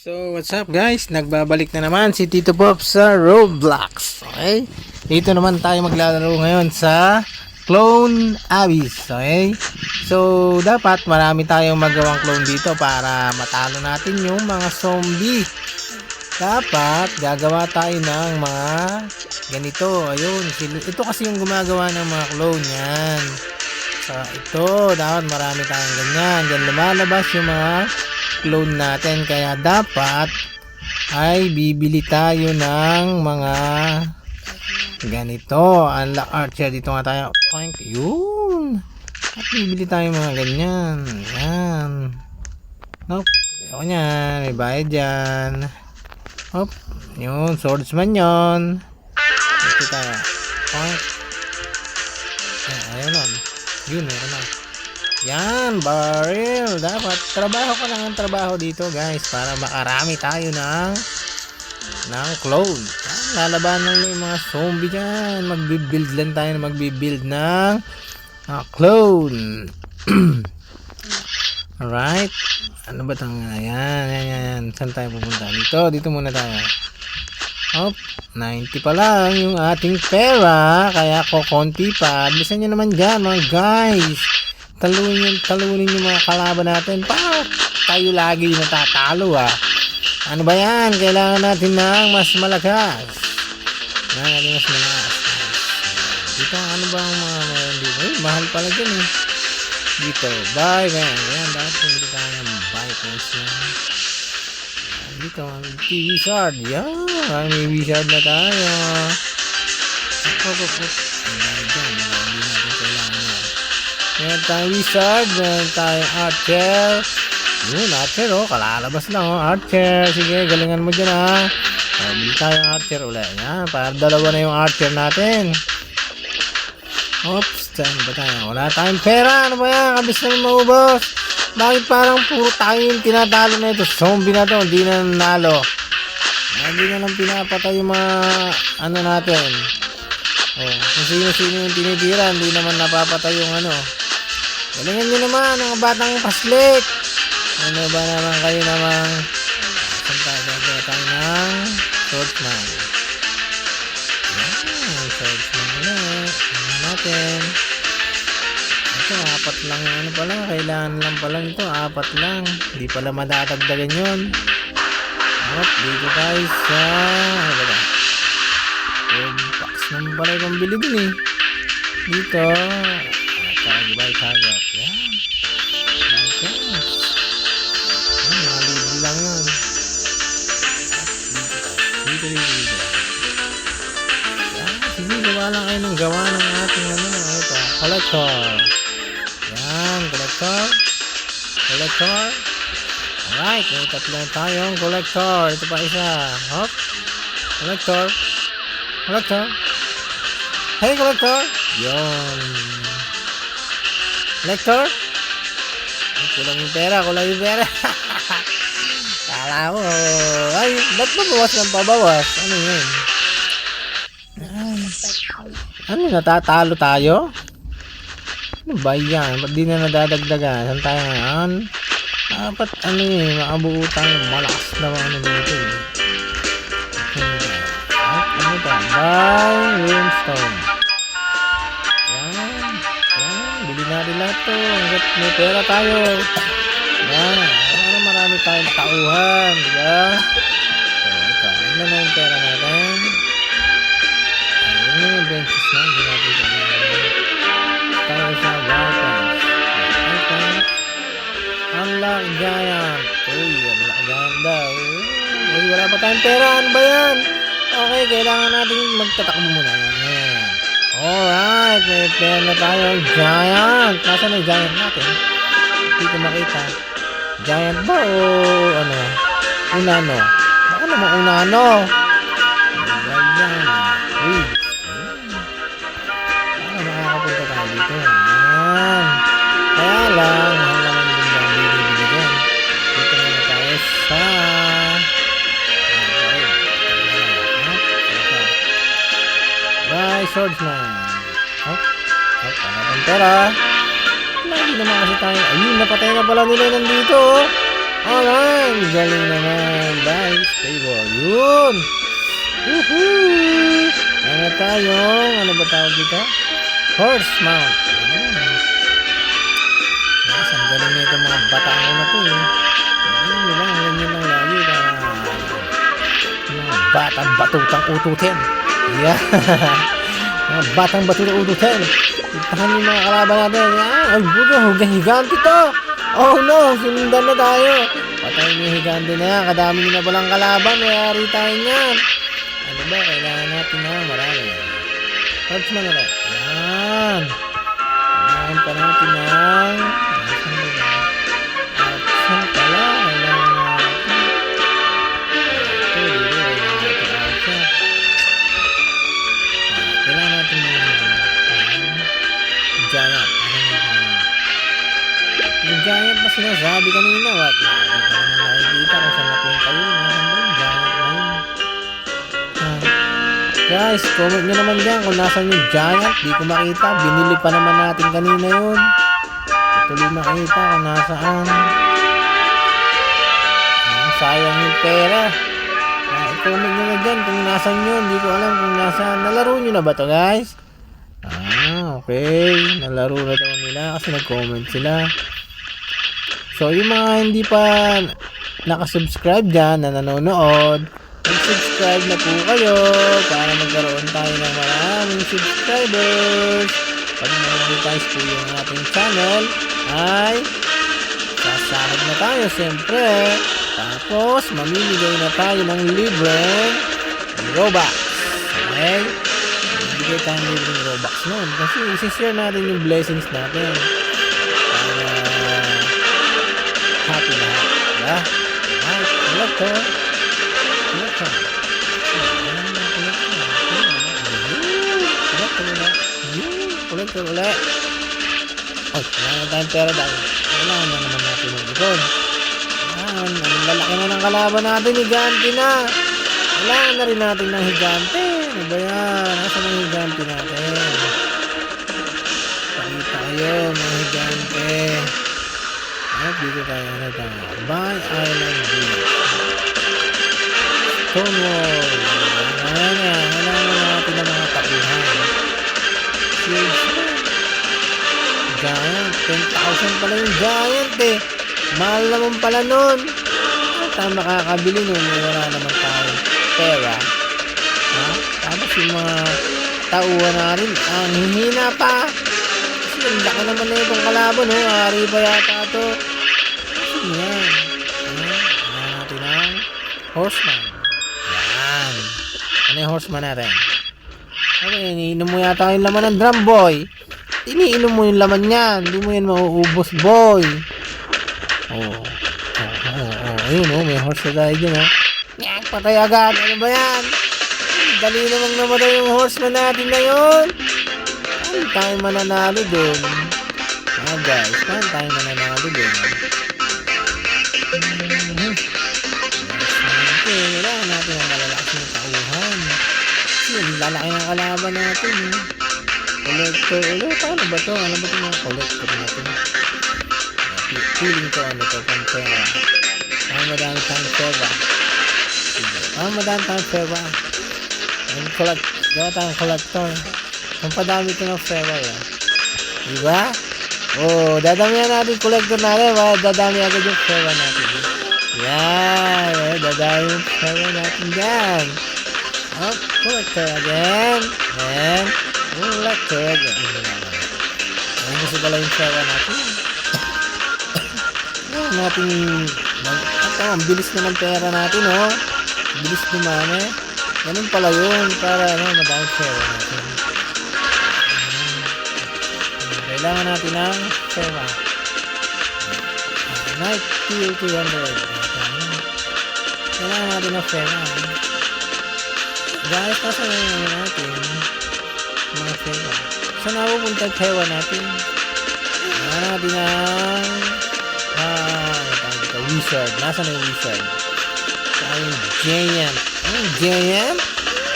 So, what's up guys? Nagbabalik na naman si Tito Pop sa Roblox. Okay? Dito naman tayo maglalaro ngayon sa Clone Abyss. Okay? So, dapat marami tayong magawang clone dito para matalo natin yung mga zombie. Dapat gagawa tayo ng mga ganito. Ayun, ito kasi yung gumagawa ng mga clone yan. So, ito, dapat marami tayong ganyan. Diyan lumalabas yung mga clone natin, kaya dapat ay bibili tayo ng mga ganito. Unlock archer, dito nga tayo. Point. Yun, at bibili tayo mga ganyan. Yan. Nope, ayoko nyan, may bayad dyan. Hop, yun, swordsman yun. Dito tayo. Point. Ayun nun. Yun, meron na. Yan, barrel. Dapat trabaho ka lang ng trabaho dito guys para makarami tayo ng clone. Lalabanan lang yung mga zombie dyan. Magbibuild lang tayo na magbibuild ng clone. Alright. Ano ba itong yan. Saan tayo pupunta? Dito muna tayo. Hop, 90 pa lang yung ating pera. Kaya ko konti pa. Bilisan nyo naman dyan mga guys. Talunin yung mga kalaban natin. Para tayo lagi natatalo Ano ba yan? Kailangan natin ng mas malakas. Dito, ano ba ang mga meron dito? Mahal pala dyan Dito, buy. Ayan, dapat hindi tayo ng buy points yan. Dito, T-Wizard. Yan, may wizard na tayo. Meron tayong wizard, meron tayong archer. Yun, archer kalalabas lang archer. Sige, galingan mo dyan bili tayong archer ulit. Yan, para dalawa na yung archer natin. Oops, saan ba tayo? Wala tayong pera. Ano ba yan? Kabis naman maubos. Bakit parang puro tayo yung tinatalo na ito? Zombie na to, hindi na nanalo. Hindi na lang pinapatay yung mga natin. Kung sino-sino yung tinitira, hindi naman napapatay yung Galingan nyo naman, mga batang paslik. Ano ba naman kayo namang gagawa tayo ng swordsman. Yan, swordsman ulit. Ano natin? Ito, 4 lang yung pala. Kailangan lang pala ito, 4 lang. Hindi pala madadagdagan yun. At dito tayo sa box naman pala yung bili din dito. Target. Yan. Nalibi lang yun. Dito. Yan. Sige, gawa lang kayo ng gawa ng ating ito. Collector. Yan, collector. Alright, may 3 tayong collector. Ito pa isa. Hop. Collector. Hey, collector. Yun. Collector. Kulang yung pera. Kala mo. Ay, ba't babawas ng pabawas? Ano yun? Ano, natatalo tayo? Ano ba yan? Ba't di na nadadagdagan? Saan tayo ngayon? Dapat makabuo tayo malakas na dito Ano ba? Buy Winstone. Yan. Bili natin lahat to. Hanggat may pera tayo. Yan. Marami tayong tauhan. Diba? So, ito. Ano na yung pera natin? Ayun yung benches na. Hindi natin ito. Tayo sa weapons. Unlock giant. Unlock giant daw. Wala pa tayong pera. Ano ba yan? Okay, kailangan natin magtatakbo muna. Alright, may pera na tayo. Giant. Nasaan yung giant natin? Hindi ko makita. Giant ba o unano? Baka naman unano. Ayan. Uy. Para makakapunta tayo dito. Ayan. Kaya lang, halaman din lang bibili dyan. Dito muna tayo sa swordsman. Wala pang pera. Lagi naman kasi tayo. Ayun, napatay na pala nila nandito. Alright, galing naman. Bye, stable. Yun. Woohoo! Ano tayo? Ano ba tawag dito? Horse mount. Yes, ang galing na itong mga batang ko na to eh. Ayun lang, ganyan lang lagi. Mga batang batutang ututin. Yeah. Mga batang batutang ututin. Itahan yung mga kalaban natin. Ay, buto, higante to. Oh no, sinundan na tayo. Patayin yung higante na yan. Kadami nyo na palang kalaban. Mayari tayo niyan. Ano ba? Kailangan natin na marami. Horseman na rin. Yan. Kailangan pa natin ng... Action pala. Kailangan natin. Ito, dito. Kailangan natin ng... Giant. Yung giant na sinasabi kanina. What? Hindi ka naman nakikita kung saan napunta yun. Nasaan ba yung giant na yun? Guys, comment nyo naman dyan kung nasan yung giant. Di ko makita. Binili pa naman natin kanina yun. Tuloy makita kung nasaan. Sayang yung pera. I-comment nyo na dyan kung nasan yun. Di ko alam kung nasaan. Nalaro nyo na ba to guys? Okay. Nalaro na daw nila kasi nag-comment sila. So yung mga hindi pa nakasubscribe dyan na nanonood, mag-subscribe na po kayo para magkaroon tayo ng maraming subscribers. Pag monetize po yung ating channel ay sasahod na tayo siyempre. Tapos mamimigay na tayo ng libreng Robux. Okay? Bigay tayong libreng Robux nun kasi isi-share natin yung blessings natin para happy na happy. Diba? Ay, ulit to. Ulit to. Ulit to ulit. Ay, wala na tayong pera dahil kailangan na naman natin yung ipon. Ayan, ang lalaki na ng kalaban natin, higante na. Kailangan na rin natin ng higante. Ano ba yan? Nasaan ang higante natin? Pakita kayo, mga higante. At dito tayo na tayo. By Island Beach. Stonewall. Ayan na. Kailangan natin ng mga tapuhan. Shields na. Giant. 10,000 pala yung giant eh. Mahal naman pala nun. Saan makakabili nun? Wala naman tayo pera. Ha? Tapos yung mga tauhan na rin, ang hihina pa. Kasi ang laki naman na itong kalaban, no? Ari pa yata ito. Kasi yan. Ano natin ang horseman. Yan. Ano yung horseman natin? Okay, iniinom mo yata yung laman ng drum, boy. Iniinom mo yung laman yan. Hindi mo yan mauubos, boy. Oh. Ayun, oh. May horse na tayo dyan, oh. Patay agad. Ano ba yan? Dali namang namatay yung horseman natin na yun. Saan tayo mananalo dun? Guys, saan tayo mananalo dun? Okay, wala natin ang malalakas na tauhan. Kasi ang lalaki ng kalaban natin. Collector ulit. Paano ba to? Ano ba ito mga collector natin? Feeling ko ano to, pang-pera. Madami tayong pera. Madami tayong pera. Gawa tayong collector. Ang padami ito ng pera yan. Diba? Oh, dadamihan natin collector natin. Dadami agad yung pera natin. Yan. Dadami yung pera natin dyan. Collector again. And collector again. Ayan gusto pala yung pera natin. Natin ang bilis na ng pera natin, oh. Bilis naman, eh. Ganun pala yun para madami pera natin. Kailangan natin ng pera. Night Fuel 200. Kailangan natin ng pera. Guys, nasa na yung natin mga pera. Saan napupunta yung pera natin? Kailangan natin ng wizard. Nasaan na yung wizard? Saan yung giant? Giant?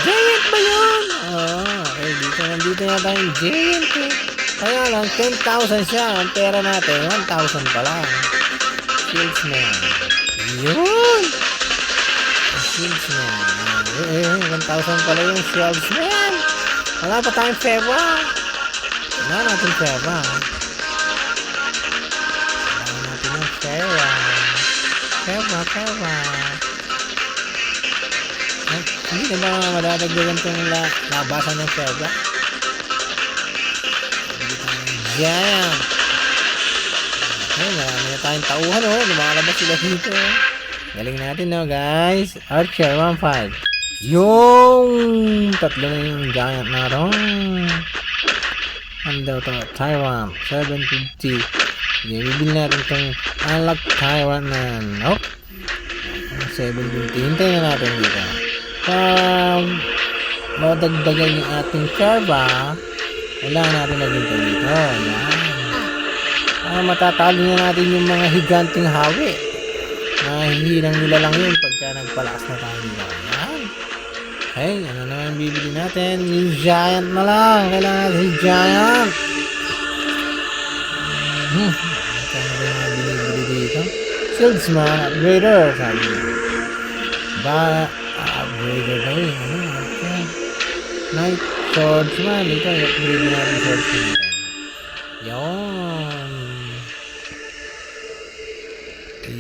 Giant ba yun? Okay. Nandito yata yung giant eh. Kaya lang, 10,000 siya. Ang pera natin, 1,000 pa lang. So, Salesman. Yun! Salesman. 1,000 pala yung Salesman. Wala pa tayong pera. Wala natin pera. Wala natin yung pera. Pera. Ay, hindi na ba madadagdagan itong labasan ng pera? Giant. Okay, marami na tayong tauhan, oh. Lumalabas sila dito. Galing natin, no, guys. Archer 1.5. Yung tatlo na yung giant na ito. Ano daw ito? Tyrant 750. Bibili natin itong unlock Tyrant na nope. 750. Hintayin na natin dito. Pag madagdagan yung ating serva, kailangan natin naghintay dito. Matatalo na natin yung mga higanting hawi. Nahihilang nila lang yun pagka nagpalakas na tayo nila. Okay, ano naman bibili natin? Yung giant na lang. Kailangan natin yung giant. Ano ba yung binibili dito? Salesman, upgrader. Sabi upgrader daw yun. Night swordsman. Ito, upgrade natin swordsman.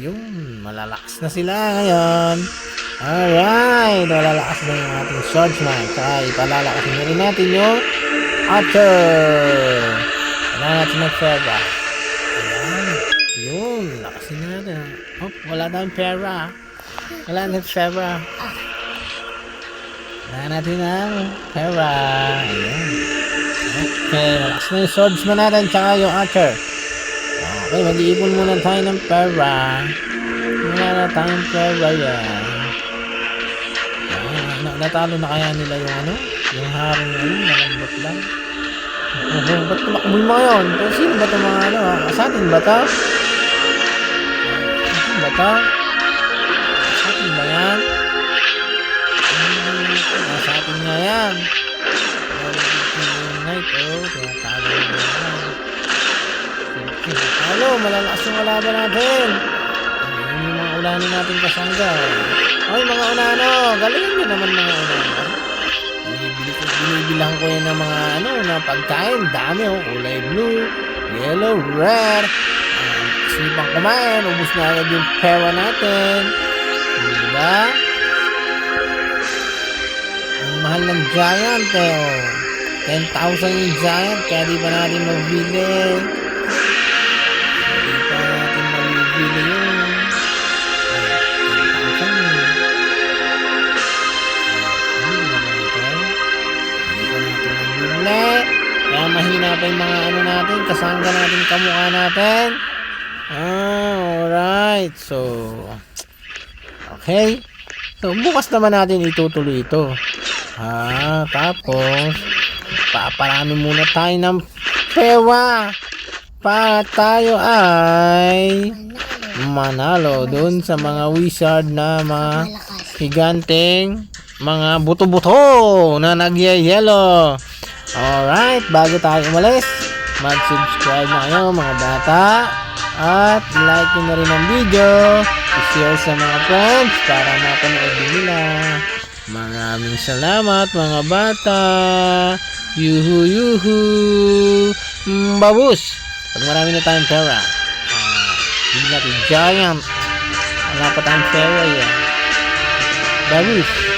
Yun, malalakas na sila ngayon. Alright, malalakas na yung ating swordsman. Kaya ipalalakas na rin natin yung archer. Kailangan natin mag-pera. Ayan, yun, lakasin natin. Oh, wala tayong pera. Kailangan natin pera. Kailangan natin ng pera. Ayan. Okay, malakas na yung swordsman natin tsaka yung archer. Okay, mag-iipon muna tayo ng pera. Wala na tayong pera yan. Natalo na kaya nila yung ano? Yung haring ano? Malambot lang. Ba't tumakbo yung mga yun? Sino ba ito mga ano? Sa atin ba ito? Sa atin ba yan? Sa atin nga yan. Tinatalo na yan. Halo, malalakas yung kalaban natin. Yung mga ulanin natin kasangga. Ay, mga unano, galingan nyo naman mga unano. Binibilang ko yun ng mga ano, na pagkain. Dami, oh. Kulay blue, yellow, red. Sipang kumain, ubus na agad yung pera natin. Diba? Ang mahal ng giant, eh, oh. 10,000 yung giant, kaya di pa natin mabili. Kaya mahina pa yung mga ano natin, kasangga natin, kamukha natin. Alright. So, okay. So, bukas naman natin itutuloy ito. Tapos, paparami muna tayo ng pera para tayo ay manalo dun sa mga wizard na mga higanteng mga buto-buto na nagyayelo. Alright, bago tayo umalis, mag-subscribe na kayo mga bata at like nyo na rin ang video, i-share sa mga friends para mapanood din nila. Maraming salamat mga bata. Yuhu babus. Pag marami na tayong pera, hindi natin giant, wala pa tayong pera yan. Babus.